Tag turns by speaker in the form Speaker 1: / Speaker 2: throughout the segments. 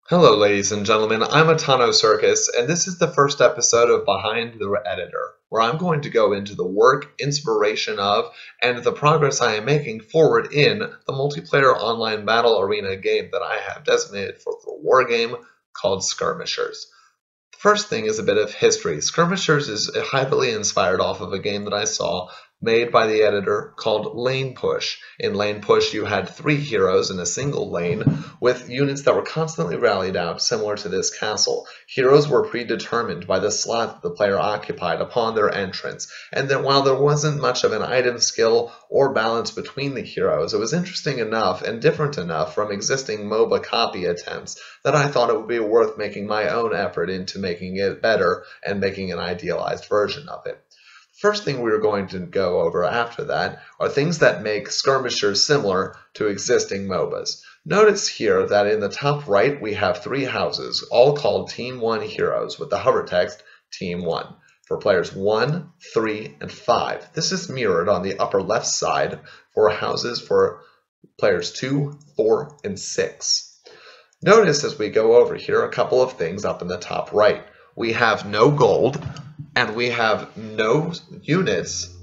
Speaker 1: Hello, ladies and gentlemen. I'm Atano Circus, and this is the first episode of Behind the Editor, where I'm going to go into the work, inspiration of, and the progress I am making forward in the multiplayer online battle arena game that I have designated for the war game called Skirmishers. The first thing is a bit of history. Skirmishers is heavily inspired off of a game that I saw made by the editor called Lane Push. In Lane Push, you had 3 heroes in a single lane with units that were constantly rallied out, similar to this castle. Heroes were predetermined by the slot that the player occupied upon their entrance, and that while there wasn't much of an item skill or balance between the heroes, it was interesting enough and different enough from existing MOBA copy attempts that I thought it would be worth making my own effort into making it better and making an idealized version of it. First thing we're going to go over after that are things that make Skirmishers similar to existing MOBAs. Notice here that in the top right we have 3 houses, all called Team 1 heroes, with the hover text Team 1 for players 1, 3, and 5. This is mirrored on the upper left side for houses for players 2, 4, and 6. Notice as we go over here a couple of things up in the top right. We have no gold, and we have no units,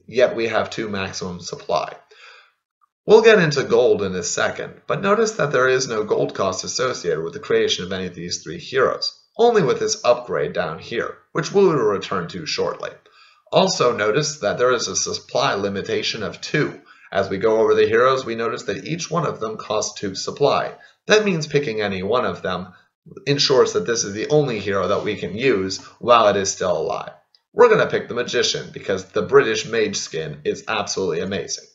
Speaker 1: yet we have 2 maximum supply. We'll get into gold in a second, but notice that there is no gold cost associated with the creation of any of these 3 heroes, only with this upgrade down here, which we'll return to shortly. Also notice that there is a supply limitation of 2. As we go over the heroes, we notice that each one of them costs 2 supply. That means picking any one of them ensures that this is the only hero that we can use while it is still alive. We're going to pick the Magician because the British mage skin is absolutely amazing.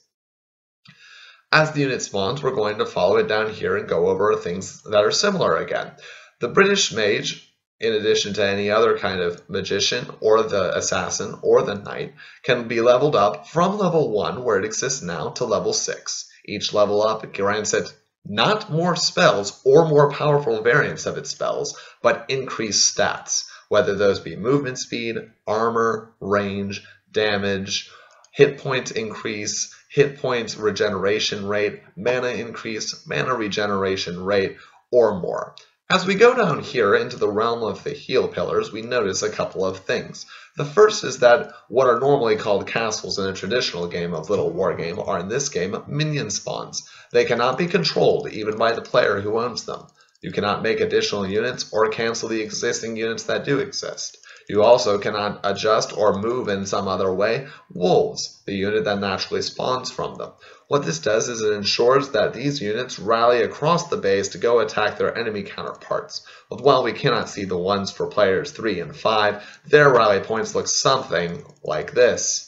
Speaker 1: As the unit spawns, we're going to follow it down here and go over things that are similar again. The British mage, in addition to any other kind of magician or the assassin or the knight, can be leveled up from level 1, where it exists now, to level 6. Each level up grants it not more spells or more powerful variants of its spells, but increased stats, whether those be movement speed, armor, range, damage, hit point increase, hit points regeneration rate, mana increase, mana regeneration rate, or more. As we go down here into the realm of the heal pillars, we notice a couple of things. The first is that what are normally called castles in a traditional game of LittleWarGame are in this game minion spawns. They cannot be controlled even by the player who owns them. You cannot make additional units or cancel the existing units that do exist. You also cannot adjust or move in some other way wolves, the unit that naturally spawns from them. What this does is it ensures that these units rally across the base to go attack their enemy counterparts. But while we cannot see the ones for players 3 and 5, their rally points look something like this.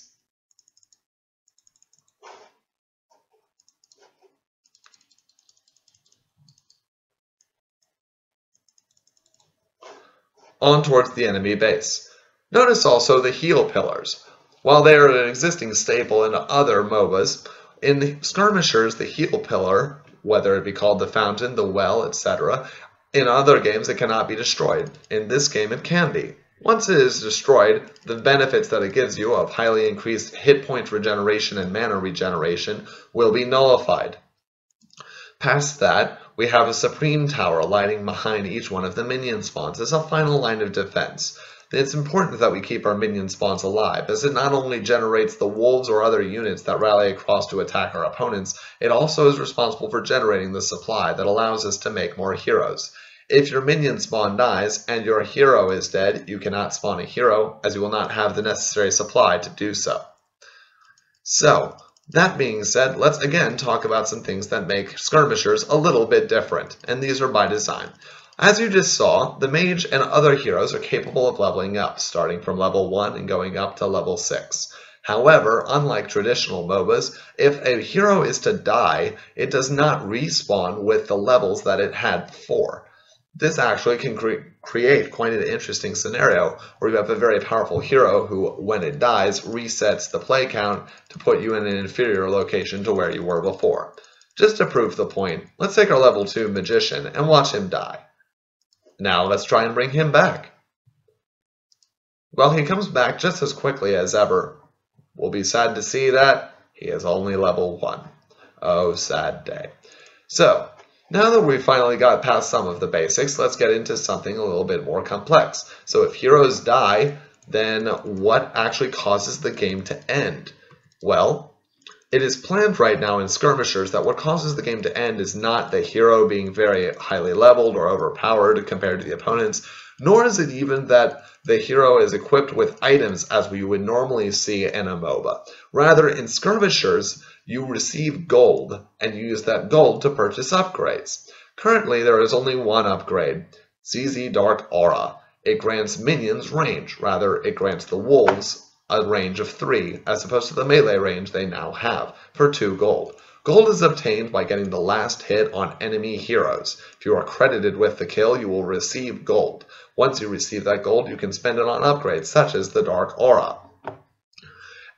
Speaker 1: On towards the enemy base. Notice also the heal pillars. While they are an existing staple in other MOBAs, in the Skirmishers, the heal pillar, whether it be called the fountain, the well, etc., in other games it cannot be destroyed. In this game it can be. Once it is destroyed, the benefits that it gives you of highly increased hit point regeneration and mana regeneration will be nullified. Past that, we have a supreme tower lighting behind each one of the minion spawns as a final line of defense. It's important that we keep our minion spawns alive, as it not only generates the wolves or other units that rally across to attack our opponents, it also is responsible for generating the supply that allows us to make more heroes. If your minion spawn dies and your hero is dead, you cannot spawn a hero, as you will not have the necessary supply to do so. So, that being said, let's again talk about some things that make Skirmishers a little bit different, and these are by design. As you just saw, the mage and other heroes are capable of leveling up, starting from level 1 and going up to level 6. However, unlike traditional MOBAs, if a hero is to die, it does not respawn with the levels that it had before. This actually can create quite an interesting scenario where you have a very powerful hero who, when it dies, resets the play count to put you in an inferior location to where you were before. Just to prove the point, let's take our level 2 magician and watch him die. Now let's try and bring him back. Well, he comes back just as quickly as ever. We'll be sad to see that he is only level 1. Oh, sad day. So, Now that we finally got past some of the basics, let's get into something a little bit more complex. So if heroes die, then what actually causes the game to end? Well, it is planned right now in Skirmishers that what causes the game to end is not the hero being very highly leveled or overpowered compared to the opponents, nor is it even that the hero is equipped with items as we would normally see in a MOBA. Rather, in Skirmishers, you receive gold, and you use that gold to purchase upgrades. Currently, there is only one upgrade, ZZ Dark Aura. It grants minions range. Rather, it grants the wolves a range of 3, as opposed to the melee range they now have, for 2 gold. Gold is obtained by getting the last hit on enemy heroes. If you are credited with the kill, you will receive gold. Once you receive that gold, you can spend it on upgrades, such as the Dark Aura.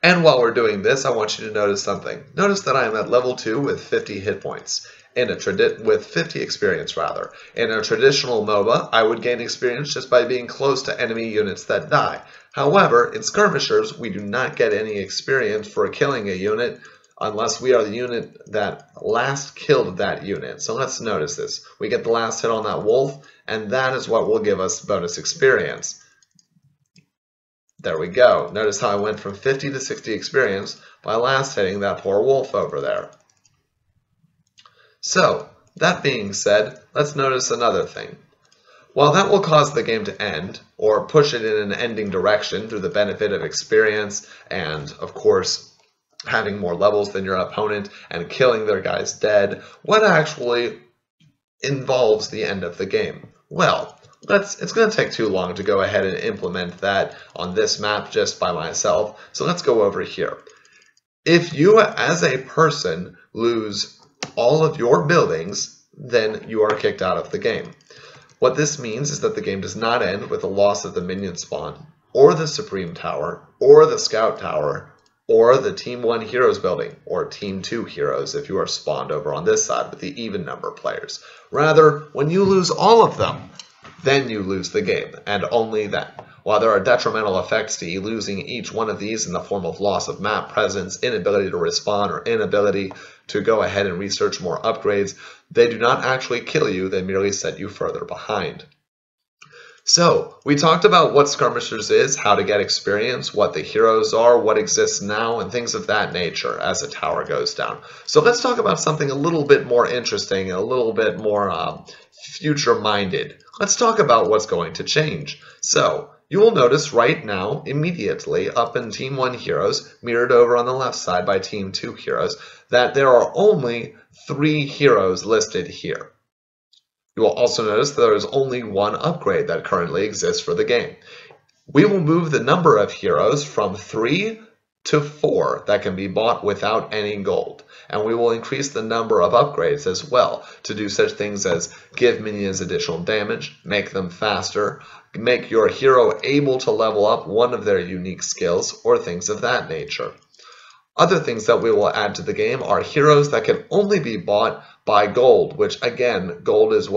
Speaker 1: And while we're doing this, I want you to notice something. Notice that I am at level 2 with 50 hit points. With 50 experience rather. In a traditional MOBA, I would gain experience just by being close to enemy units that die. However, in Skirmishers, we do not get any experience for killing a unit unless we are the unit that last killed that unit. So let's notice this. We get the last hit on that wolf, and that is what will give us bonus experience. There we go. Notice how I went from 50 to 60 experience by last hitting that poor wolf over there. So, that being said, let's notice another thing. While that will cause the game to end, or push it in an ending direction through the benefit of experience and, of course, having more levels than your opponent and killing their guys dead, what actually involves the end of the game? Well, it's going to take too long to go ahead and implement that on this map just by myself, so let's go over here. If you, as a person, lose all of your buildings, then you are kicked out of the game. What this means is that the game does not end with the loss of the minion spawn, or the Supreme Tower, or the Scout Tower, or the Team 1 Heroes building, or Team 2 Heroes if you are spawned over on this side with the even number of players. Rather, when you lose all of them, then you lose the game, and only then. While there are detrimental effects to you losing each one of these in the form of loss of map presence, inability to respawn, or inability to go ahead and research more upgrades, they do not actually kill you, they merely set you further behind. So, we talked about what Skirmishers is, how to get experience, what the heroes are, what exists now, and things of that nature as a tower goes down. So let's talk about something a little bit more interesting, a little bit more future-minded. Let's talk about what's going to change. So, you will notice right now, immediately, up in Team 1 Heroes, mirrored over on the left side by Team 2 Heroes, that there are only 3 heroes listed here. You will also notice that there is only one upgrade that currently exists for the game. We will move the number of heroes from 3 to 4 that can be bought without any gold. And we will increase the number of upgrades as well to do such things as give minions additional damage, make them faster, make your hero able to level up one of their unique skills, or things of that nature. Other things that we will add to the game are heroes that can only be bought by gold, which again, gold is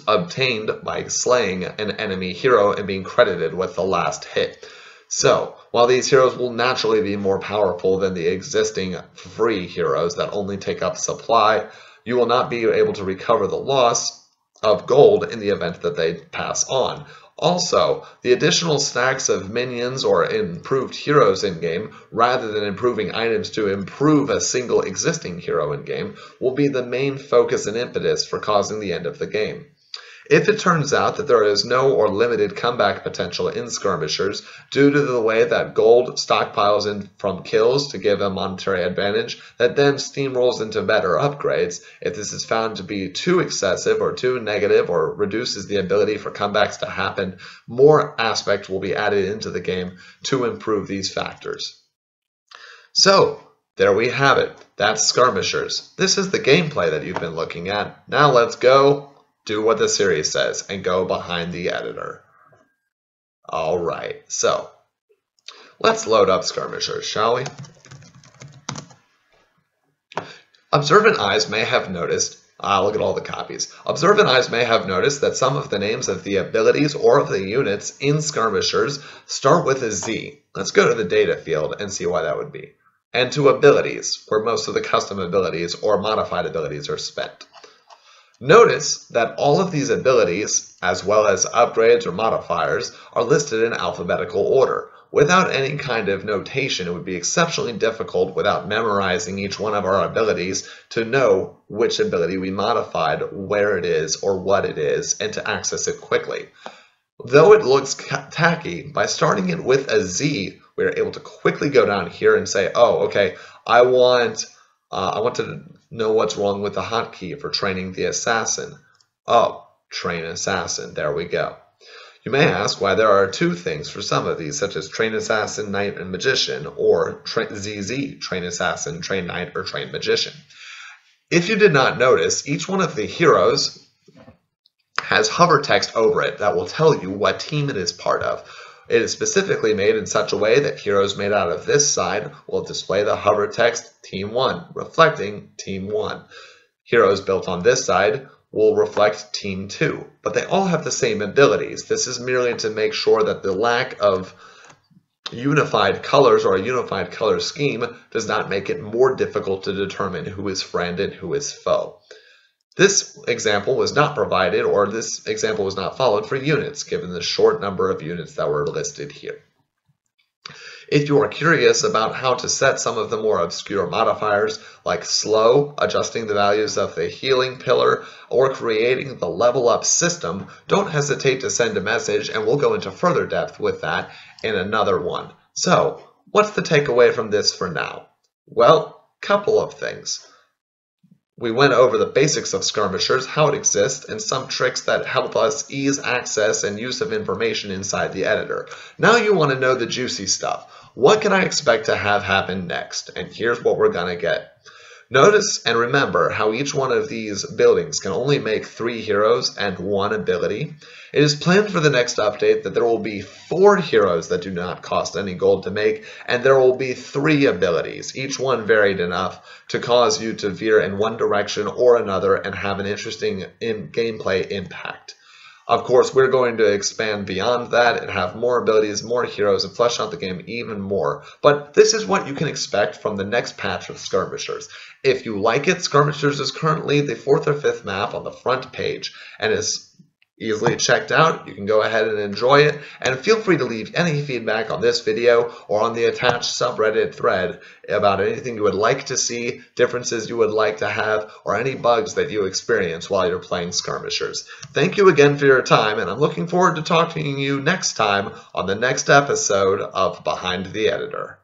Speaker 1: obtained by slaying an enemy hero and being credited with the last hit. So, while these heroes will naturally be more powerful than the existing free heroes that only take up supply, you will not be able to recover the loss of gold in the event that they pass on. Also, the additional stacks of minions or improved heroes in-game, rather than improving items to improve a single existing hero in-game, will be the main focus and impetus for causing the end of the game. If it turns out that there is no or limited comeback potential in Skirmishers due to the way that gold stockpiles in from kills to give a monetary advantage that then steamrolls into better upgrades, if this is found to be too excessive or too negative or reduces the ability for comebacks to happen, more aspect will be added into the game to improve these factors. So, there we have it. That's Skirmishers. This is the gameplay that you've been looking at. Now let's go do what the series says and go behind the editor. Alright, so let's load up Skirmishers, shall we? Observant eyes may have noticed, look at all the copies. Observant eyes may have noticed that some of the names of the abilities or of the units in Skirmishers start with a Z. Let's go to the data field and see why that would be. and to abilities, where most of the custom abilities or modified abilities are spent. Notice that all of these abilities, as well as upgrades or modifiers, are listed in alphabetical order. Without any kind of notation, it would be exceptionally difficult without memorizing each one of our abilities to know which ability we modified, where it is, or what it is, and to access it quickly. Though it looks tacky, by starting it with a Z, we're able to quickly go down here and say, oh, okay, I want to know what's wrong with the hotkey for training the assassin. Oh, train assassin, there we go. You may ask why there are two things for some of these, such as train assassin, knight, and magician, or ZZ, train assassin, train knight, or train magician. If you did not notice, each one of the heroes has hover text over it that will tell you what team it is part of. It is specifically made in such a way that heroes made out of this side will display the hover text Team 1, reflecting Team 1. Heroes built on this side will reflect Team 2, but they all have the same abilities. This is merely to make sure that the lack of unified colors or a unified color scheme does not make it more difficult to determine who is friend and who is foe. This example was not provided, or this example was not followed for units, given the short number of units that were listed here. If you are curious about how to set some of the more obscure modifiers, like slow, adjusting the values of the healing pillar, or creating the level up system, don't hesitate to send a message and we'll go into further depth with that in another one. So, what's the takeaway from this for now? Well, couple of things. We went over the basics of Skirmishers, how it exists, and some tricks that help us ease access and use of information inside the editor. Now you want to know the juicy stuff. What can I expect to have happen next? And here's what we're going to get. Notice and remember how each one of these buildings can only make 3 heroes and 1 ability. It is planned for the next update that there will be 4 heroes that do not cost any gold to make, and there will be 3 abilities, each one varied enough to cause you to veer in one direction or another and have an interesting gameplay impact. Of course, we're going to expand beyond that and have more abilities, more heroes, and flesh out the game even more. But this is what you can expect from the next patch of Skirmishers. If you like it, Skirmishers is currently the 4th or 5th map on the front page and is easily checked out. You can go ahead and enjoy it, and feel free to leave any feedback on this video or on the attached subreddit thread about anything you would like to see, differences you would like to have, or any bugs that you experience while you're playing Skirmishers. Thank you again for your time, and I'm looking forward to talking to you next time on the next episode of Behind the Editor.